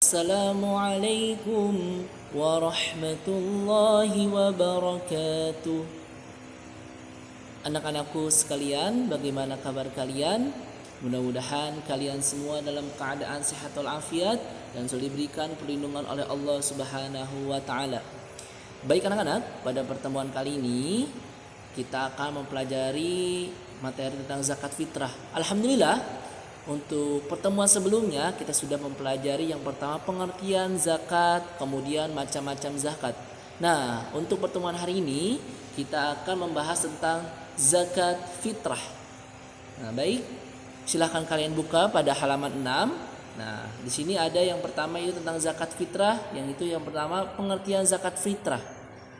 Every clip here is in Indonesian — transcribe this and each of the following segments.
Assalamualaikum warahmatullahi wabarakatuh. Anak-anakku sekalian, bagaimana kabar kalian? Mudah-mudahan kalian semua dalam keadaan sehat walafiat dan selalu diberikan perlindungan oleh Allah Subhanahu wa taala. Baik anak-anak, pada pertemuan kali ini kita akan mempelajari materi tentang zakat fitrah. Alhamdulillah, untuk pertemuan sebelumnya kita sudah mempelajari yang pertama pengertian zakat, kemudian macam-macam zakat. Nah, untuk pertemuan hari ini kita akan membahas tentang zakat fitrah. Nah, baik. Silahkan kalian buka pada halaman 6. Nah, di sini ada yang pertama itu tentang zakat fitrah, yang itu yang pertama pengertian zakat fitrah.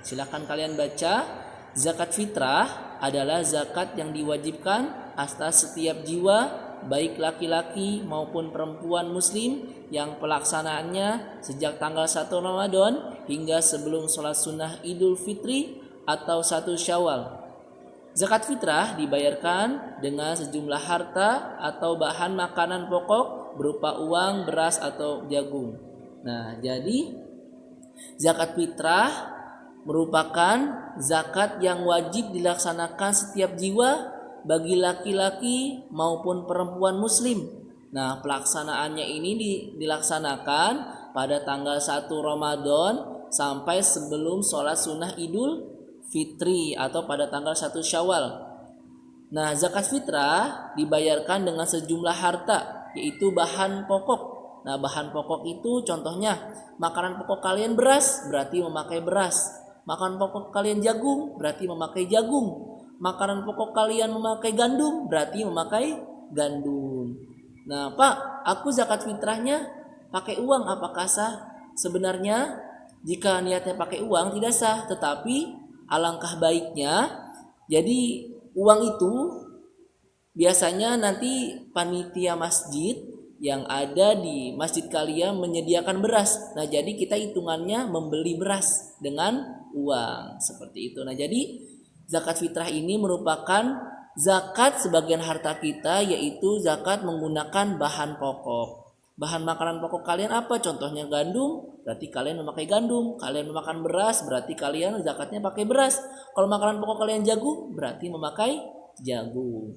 Silahkan kalian baca. Zakat fitrah adalah zakat yang diwajibkan atas setiap jiwa, baik laki-laki maupun perempuan muslim yang pelaksanaannya sejak tanggal 1 Ramadan hingga sebelum sholat sunnah Idul Fitri atau 1 Syawal. Zakat fitrah dibayarkan dengan sejumlah harta atau bahan makanan pokok berupa uang, beras atau jagung. Nah, jadi zakat fitrah merupakan zakat yang wajib dilaksanakan setiap jiwa bagi laki-laki maupun perempuan muslim. Nah, pelaksanaannya ini dilaksanakan pada tanggal 1 Ramadan sampai sebelum sholat sunnah Idul Fitri atau pada tanggal 1 Syawal. Nah, zakat fitrah dibayarkan dengan sejumlah harta, yaitu bahan pokok. Nah, bahan pokok itu contohnya makanan pokok kalian beras, berarti memakai beras. Makanan pokok kalian jagung, berarti memakai jagung. Makanan pokok kalian memakai gandum, berarti memakai gandum. Nah, Pak, aku zakat fitrahnya pakai uang, apakah sah? Sebenarnya jika niatnya pakai uang tidak sah, tetapi alangkah baiknya jadi uang itu biasanya nanti panitia masjid yang ada di masjid kalian menyediakan beras. Nah, jadi kita hitungannya membeli beras dengan uang seperti itu. Nah, jadi zakat fitrah ini merupakan zakat sebagian harta kita, yaitu zakat menggunakan bahan pokok. Bahan makanan pokok kalian apa? Contohnya gandum, berarti kalian memakai gandum. Kalian memakan beras, berarti kalian zakatnya pakai beras. Kalau makanan pokok kalian jagung, berarti memakai jagung.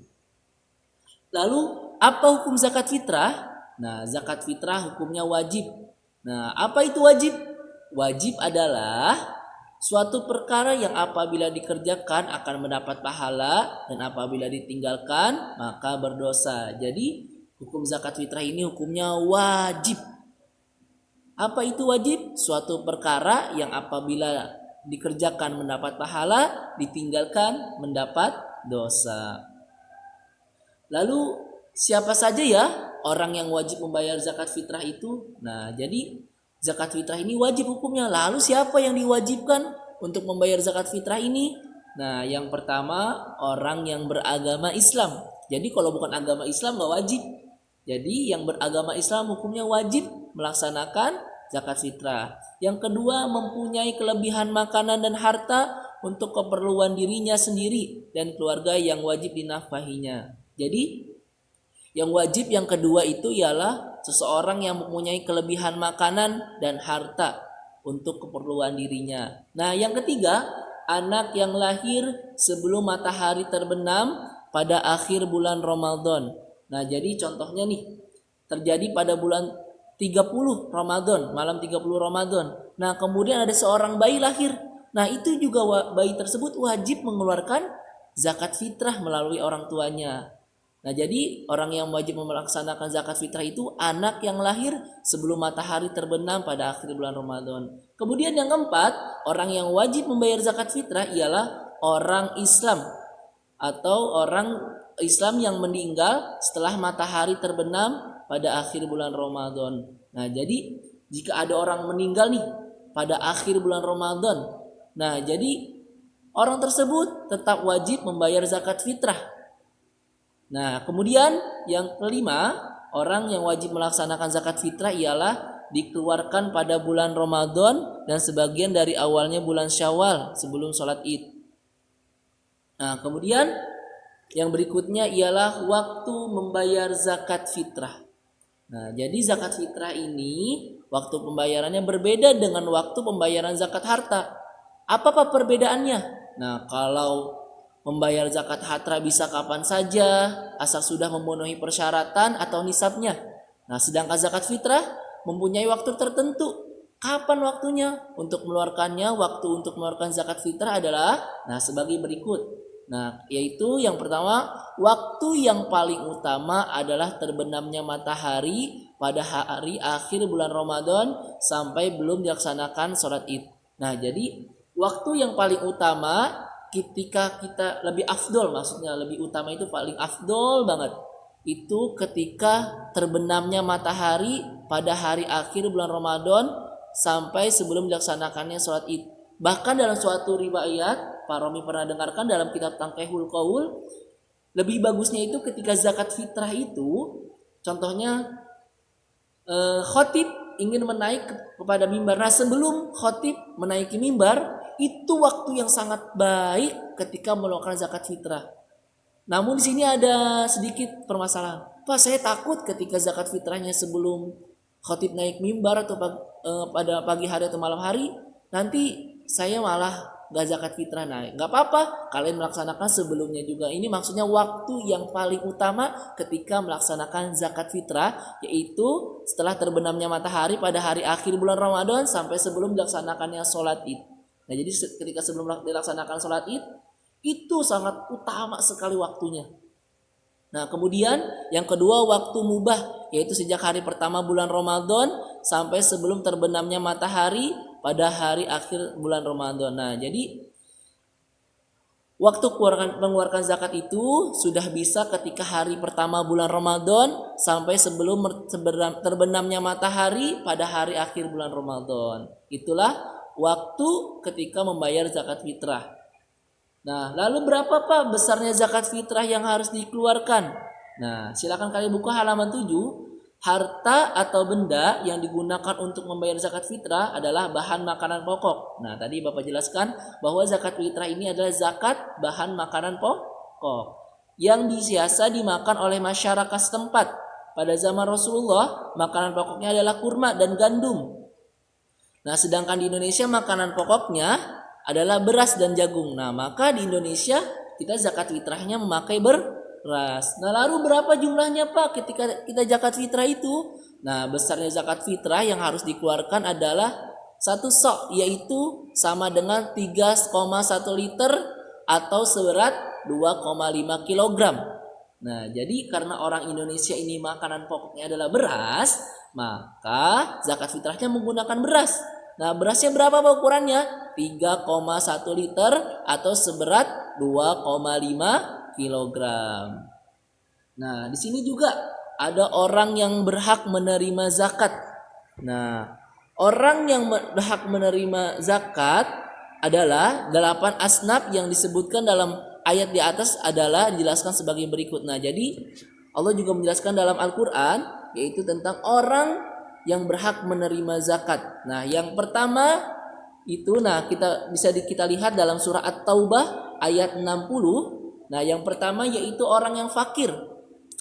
Lalu apa hukum zakat fitrah? Nah, zakat fitrah hukumnya wajib. Nah, apa itu wajib? Wajib adalah suatu perkara yang apabila dikerjakan akan mendapat pahala dan apabila ditinggalkan maka berdosa. Jadi hukum zakat fitrah ini hukumnya wajib. Apa itu wajib? Suatu perkara yang apabila dikerjakan mendapat pahala, ditinggalkan mendapat dosa. Lalu siapa saja ya orang yang wajib membayar zakat fitrah itu? Nah, jadi zakat fitrah ini wajib hukumnya. Lalu siapa yang diwajibkan untuk membayar zakat fitrah ini? Nah, yang pertama orang yang beragama Islam. Jadi kalau bukan agama Islam nggak wajib. Jadi yang beragama Islam hukumnya wajib melaksanakan zakat fitrah. Yang kedua mempunyai kelebihan makanan dan harta untuk keperluan dirinya sendiri dan keluarga yang wajib dinafkahinya. Jadi yang wajib yang kedua itu ialah seseorang yang mempunyai kelebihan makanan dan harta untuk keperluan dirinya. Nah, yang ketiga, anak yang lahir sebelum matahari terbenam pada akhir bulan Ramadan. Nah, jadi contohnya nih, terjadi pada bulan 30 Ramadan, malam 30 Ramadan. Nah, kemudian ada seorang bayi lahir. Nah, itu juga bayi tersebut wajib mengeluarkan zakat fitrah melalui orang tuanya. Nah, jadi orang yang wajib melaksanakan zakat fitrah itu anak yang lahir sebelum matahari terbenam pada akhir bulan Ramadan. Kemudian yang keempat, orang yang wajib membayar zakat fitrah ialah orang Islam atau orang Islam yang meninggal setelah matahari terbenam pada akhir bulan Ramadan. Nah, jadi jika ada orang meninggal nih pada akhir bulan Ramadan, nah jadi orang tersebut tetap wajib membayar zakat fitrah. Nah, kemudian yang kelima, orang yang wajib melaksanakan zakat fitrah ialah dikeluarkan pada bulan Ramadan dan sebagian dari awalnya bulan Syawal sebelum sholat Id. Nah, kemudian yang berikutnya ialah waktu membayar zakat fitrah. Nah, jadi zakat fitrah ini Waktu pembayarannya berbeda dengan waktu pembayaran zakat harta. Apa perbedaannya? Nah, kalau membayar zakat harta bisa kapan saja asal sudah memenuhi persyaratan atau nisabnya. Nah, sedangkan zakat fitrah mempunyai waktu tertentu. Kapan waktunya untuk mengeluarkannya? Waktu untuk mengeluarkan zakat fitrah adalah sebagai berikut. Nah, yaitu yang pertama, waktu yang paling utama adalah terbenamnya matahari pada hari akhir bulan Ramadan sampai belum dilaksanakan sholat Id. Nah, jadi waktu yang paling utama ketika kita lebih afdol, maksudnya lebih utama itu paling afdol banget, itu ketika terbenamnya matahari pada hari akhir bulan Ramadan sampai sebelum dilaksanakannya sholat Id. Bahkan dalam suatu riwayat, Pak Romi pernah dengarkan dalam kitab Tangkehul Qaul, lebih bagusnya itu ketika zakat fitrah itu, contohnya khotib ingin menaik kepada mimbar. Nah, sebelum khotib menaiki mimbar, itu waktu yang sangat baik ketika melakukan zakat fitrah. Namun di sini ada sedikit permasalahan. Pak, saya takut ketika zakat fitrahnya sebelum khotib naik mimbar atau pada pagi hari atau malam hari, nanti saya malah gak zakat fitrah naik. Gak apa-apa, kalian melaksanakan sebelumnya juga. Ini maksudnya waktu yang paling utama ketika melaksanakan zakat fitrah, yaitu setelah terbenamnya matahari pada hari akhir bulan Ramadan sampai sebelum dilaksanakannya sholat Id. Nah, jadi ketika sebelum dilaksanakan sholat Id, itu sangat utama sekali waktunya. Nah, kemudian yang kedua, waktu mubah, yaitu sejak hari pertama bulan Ramadan sampai sebelum terbenamnya matahari pada hari akhir bulan Ramadan. Nah, jadi waktu mengeluarkan zakat itu sudah bisa ketika hari pertama bulan Ramadan sampai sebelum terbenamnya matahari pada hari akhir bulan Ramadan. Itulah waktu ketika membayar zakat fitrah. Nah, lalu berapa Pak besarnya zakat fitrah yang harus dikeluarkan? Nah, silakan kalian buka halaman 7. Harta atau benda yang digunakan untuk membayar zakat fitrah adalah bahan makanan pokok. Nah, tadi Bapak jelaskan bahwa zakat fitrah ini adalah zakat bahan makanan pokok yang biasa dimakan oleh masyarakat setempat. Pada zaman Rasulullah, makanan pokoknya adalah kurma dan gandum. Nah, sedangkan di Indonesia makanan pokoknya adalah beras dan jagung. Nah, maka di Indonesia kita zakat fitrahnya memakai beras. Nah, lalu berapa jumlahnya Pak ketika kita zakat fitrah itu? Nah, besarnya zakat fitrah yang harus dikeluarkan adalah 1 sok, yaitu sama dengan 3,1 liter atau seberat 2,5 kilogram. Nah, jadi karena orang Indonesia ini makanan pokoknya adalah beras, maka zakat fitrahnya menggunakan beras. Nah, berasnya berapa ukurannya? 3,1 liter atau seberat 2,5 kilogram. Nah, di sini juga ada orang yang berhak menerima zakat. Nah, orang yang berhak menerima zakat adalah 8 asnaf yang disebutkan dalam ayat di atas adalah dijelaskan sebagai berikut. Nah, jadi Allah juga menjelaskan dalam Al-Quran, yaitu tentang orang yang berhak menerima zakat. Nah, yang pertama itu kita lihat dalam surah At-Taubah ayat 60. Nah, yang pertama yaitu orang yang fakir.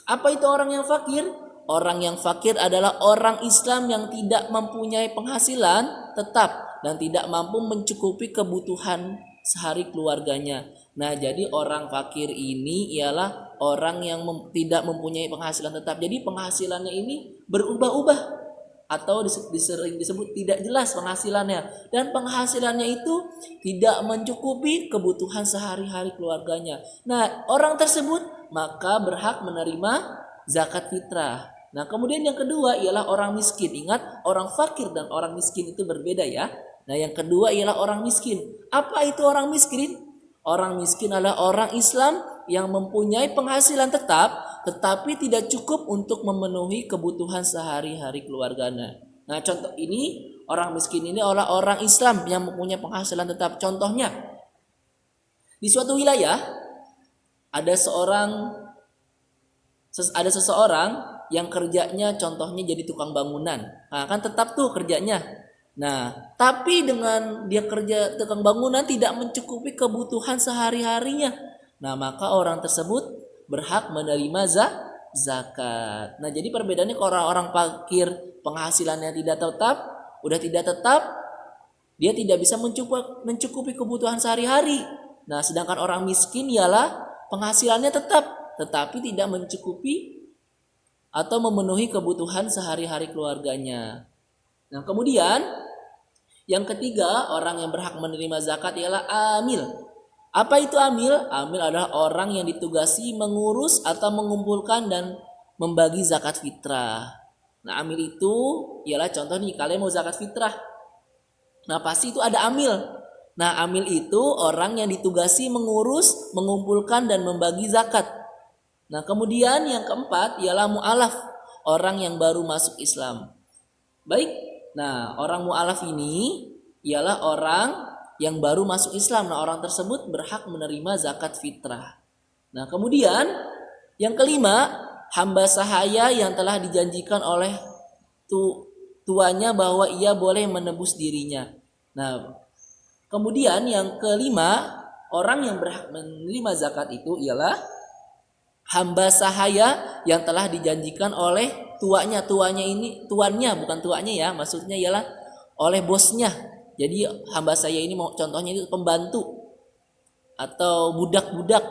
Apa itu orang yang fakir? Orang yang fakir adalah orang Islam yang tidak mempunyai penghasilan tetap dan tidak mampu mencukupi kebutuhan sehari keluarganya. Nah, jadi orang fakir ini ialah orang yang tidak mempunyai penghasilan tetap. Jadi penghasilannya ini berubah-ubah atau sering disebut tidak jelas penghasilannya, dan penghasilannya itu tidak mencukupi kebutuhan sehari-hari keluarganya. Nah, orang tersebut maka berhak menerima zakat fitrah. Nah, kemudian yang kedua ialah orang miskin. Ingat, orang fakir dan orang miskin itu berbeda ya. Nah, yang kedua ialah orang miskin. Apa itu orang miskin? Orang miskin adalah orang Islam yang mempunyai penghasilan tetap tetapi tidak cukup untuk memenuhi kebutuhan sehari-hari keluarganya. Nah, contoh ini, orang miskin ini adalah orang Islam yang mempunyai penghasilan tetap. Contohnya, di suatu wilayah ada seseorang yang kerjanya contohnya jadi tukang bangunan. Nah, kan tetap tuh kerjanya. Nah, tapi dengan dia kerja tukang bangunan tidak mencukupi kebutuhan sehari-harinya. Nah, maka orang tersebut berhak menerima zakat. Nah, jadi perbedaannya kalau orang-orang fakir penghasilannya tidak tetap, udah tidak tetap, dia tidak bisa mencukupi kebutuhan sehari-hari. Nah, sedangkan orang miskin ialah penghasilannya tetap, tetapi tidak mencukupi atau memenuhi kebutuhan sehari-hari keluarganya. Nah, kemudian yang ketiga, orang yang berhak menerima zakat ialah amil. Apa itu amil? Amil adalah orang yang ditugasi mengurus atau mengumpulkan dan membagi zakat fitrah. Nah, amil itu ialah contoh nih, kalian mau zakat fitrah. Nah, pasti itu ada amil. Nah, amil itu orang yang ditugasi mengurus, mengumpulkan dan membagi zakat. Nah, kemudian yang keempat ialah mu'alaf, orang yang baru masuk Islam. Baik, nah orang mu'alaf ini ialah orang yang baru masuk Islam. Nah, orang tersebut berhak menerima zakat fitrah. Nah, kemudian yang kelima, hamba sahaya yang telah dijanjikan oleh tuannya bahwa ia boleh menebus dirinya. Nah, kemudian yang kelima, orang yang berhak menerima zakat itu ialah hamba sahaya yang telah dijanjikan oleh tuannya ini, tuannya bukan tuannya ya, maksudnya ialah oleh bosnya. Jadi hamba saya ini mau contohnya itu pembantu atau budak-budak,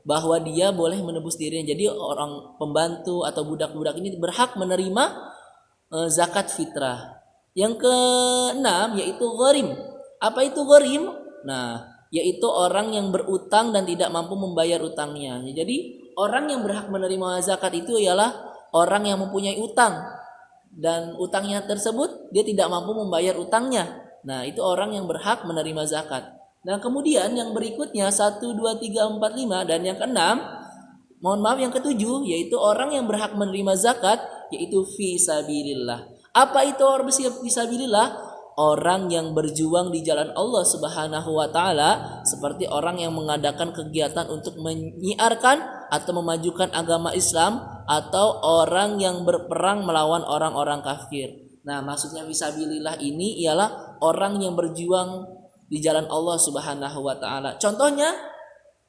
bahwa dia boleh menebus dirinya. Jadi orang pembantu atau budak-budak ini berhak menerima zakat fitrah. Yang keenam yaitu gharim. Apa itu gharim? Nah, yaitu orang yang berutang dan tidak mampu membayar utangnya. Jadi orang yang berhak menerima zakat itu ialah orang yang mempunyai utang dan utangnya tersebut dia tidak mampu membayar utangnya. Nah, itu orang yang berhak menerima zakat. Nah, kemudian yang berikutnya 1, 2, 3, 4, 5 dan yang keenam, mohon maaf yang ketujuh yaitu orang yang berhak menerima zakat yaitu fisabilillah. Apa itu orang fisabilillah? Orang yang berjuang di jalan Allah Subhanahu wa taala, seperti orang yang mengadakan kegiatan untuk menyiarkan atau memajukan agama Islam, atau orang yang berperang melawan orang-orang kafir. Nah, maksudnya fisabilillah ini ialah orang yang berjuang di jalan Allah Subhanahu wa taala. Contohnya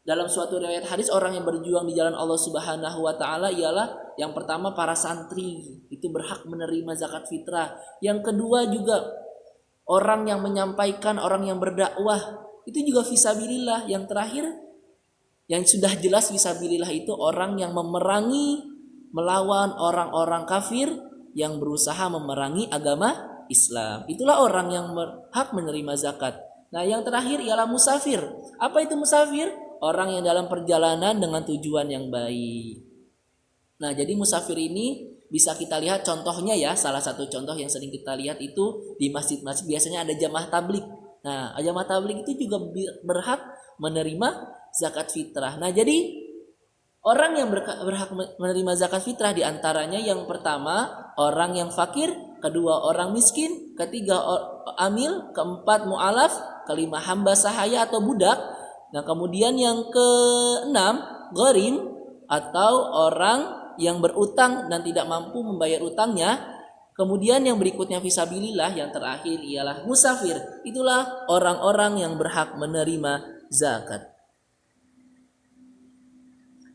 dalam suatu riwayat hadis, orang yang berjuang di jalan Allah Subhanahu wa taala ialah yang pertama para santri, itu berhak menerima zakat fitrah. Yang kedua juga orang yang menyampaikan, orang yang berdakwah, itu juga fisabilillah. Yang terakhir yang sudah jelas fisabilillah itu orang yang memerangi melawan orang-orang kafir yang berusaha memerangi agama Islam. Itulah orang yang berhak menerima zakat. Nah, yang terakhir ialah musafir. Apa itu musafir? Orang yang dalam perjalanan dengan tujuan yang baik. Nah, jadi musafir ini bisa kita lihat contohnya ya, salah satu contoh yang sering kita lihat itu di masjid-masjid biasanya ada jamaah tablik. Nah, jamaah tablik itu juga berhak menerima zakat fitrah. Nah, jadi orang yang berhak menerima zakat fitrah diantaranya yang pertama orang yang fakir, kedua orang miskin, ketiga amil, keempat mu'alaf, kelima hamba sahaya atau budak. Nah, kemudian yang keenam gharim atau orang yang berutang dan tidak mampu membayar utangnya. Kemudian yang berikutnya fisabilillah, yang terakhir ialah musafir. Itulah orang-orang yang berhak menerima zakat.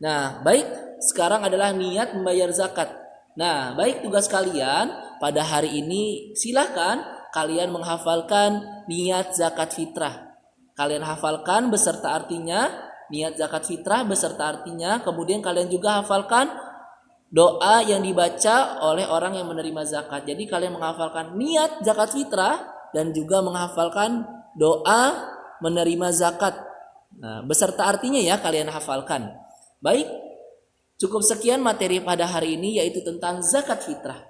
Nah, baik, sekarang adalah niat membayar zakat. Nah, baik, tugas kalian pada hari ini silahkan kalian menghafalkan niat zakat fitrah. Kalian hafalkan beserta artinya, niat zakat fitrah beserta artinya. Kemudian kalian juga hafalkan doa yang dibaca oleh orang yang menerima zakat. Jadi kalian menghafalkan niat zakat fitrah dan juga menghafalkan doa menerima zakat. Nah, beserta artinya ya kalian hafalkan. Baik, cukup sekian materi pada hari ini yaitu tentang zakat fitrah.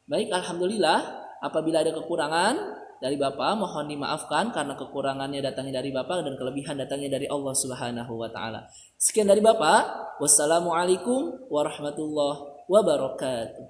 Baik, alhamdulillah. Apabila ada kekurangan dari Bapak, mohon dimaafkan karena kekurangannya datangnya dari Bapak dan kelebihan datangnya dari Allah Subhanahu wa taala. Sekian dari Bapak. Wassalamualaikum warahmatullahi wabarakatuh.